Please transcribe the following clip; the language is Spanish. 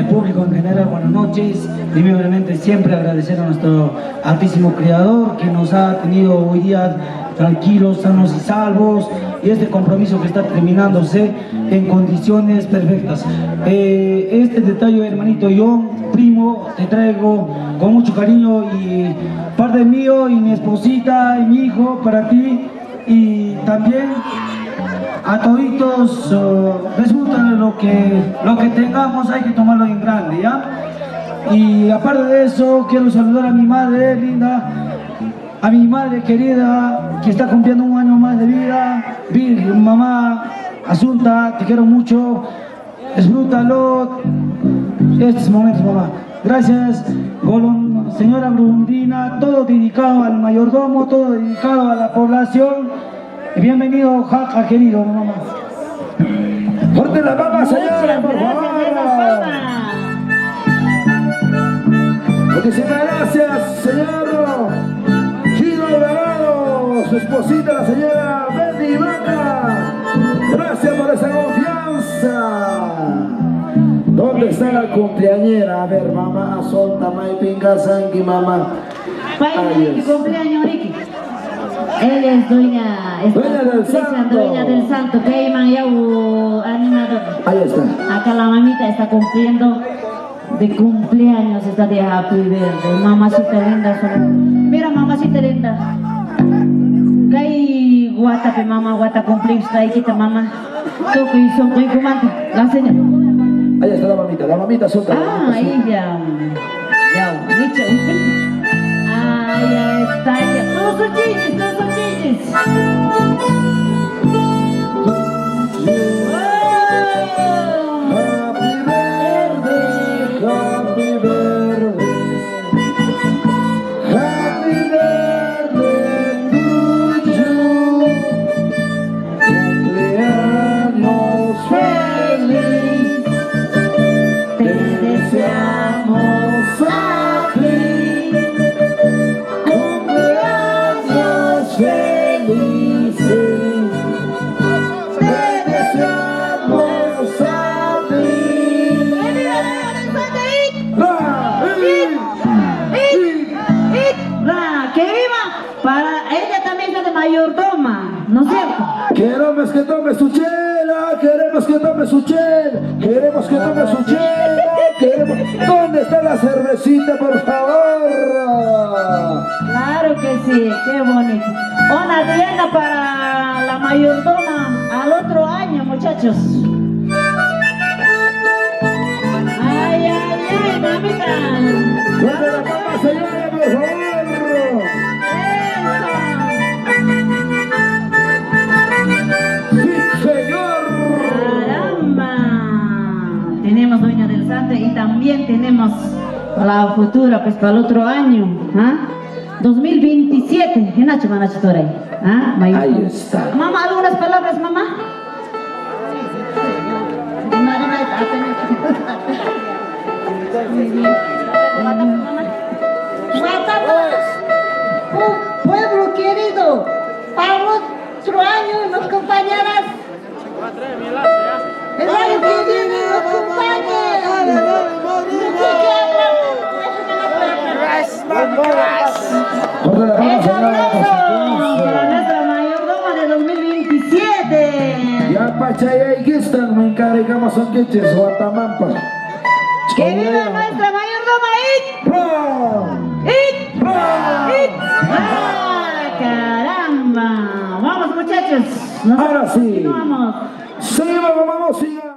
público en general, buenas noches. Primeramente siempre agradecer a nuestro altísimo Creador que nos ha tenido hoy día tranquilos, sanos y salvos, y este compromiso que está terminándose en condiciones perfectas. Este detalle, hermanito, yo, primo, te traigo con mucho cariño y parte mío y mi esposita y mi hijo para ti, y también a toditos. Resulta lo que tengamos hay que tomarlo en grande, ¿ya? Y aparte de eso, quiero saludar a mi madre linda, a mi madre querida, que está cumpliendo un año más de vida. Virgen, mamá, Asunta, te quiero mucho, disfrútalo estos momentos, mamá. Gracias, señora Brundina, todo dedicado al mayordomo, todo dedicado a la población. Y bienvenido, Jaja, querido, mamá. ¡Corte la papa, señora, por favor! Muchísimas gracias, señor Gino Alvarado, su esposita, la señora Betty Vaca. Gracias por esa confianza. ¿Dónde está la cumpleañera? A ver, mamá, solta, mai pinga, sangue, mamá. Ricky, cumpleaños, Ricky. Él es dueña del santo, que ya animador. Ahí está. Acá la mamita está cumpliendo de cumpleaños, está de happy birthday. Mamacita linda, mira mamacita linda. Kay guata pe mama, guata cumpleaños, kay kita mama. Tú que hizo kay kumanta, la señora. Ahí está la mamita solta. Ella. Ya, Micho. Ahí está ella. Todos son chichis, todos son chichis. Mayordoma, ¿no es cierto? Queremos que tome su chela, queremos que tome su chela, queremos que tome su chela, ¿Dónde está la cervecita, por favor? Claro que sí, qué bonito. Una tienda para la mayordoma al otro año, muchachos. Ay, ay, ay, mamita. ¿Dónde la papa, señora, por favor? Tenemos dueña del santo y también tenemos la futura, pues para el otro año, 2027. ¿Qué nacho van a hacer ahí? Ahí está. Mamá, algunas palabras, mamá. Pueblo querido, para otro año nos acompañarás. El año que viene nos acompañe. ¡Ese aplauso para nuestra mayordoma de 2027! Ya Pachaya y Gistan, me encargamos son queches, Guatamampa. ¡Que viva nuestra mayordoma! ¡It! ¡Ah, caramba! ¡Vamos, muchachos! Ahora sí. Vamos. Sí, vamos, siga.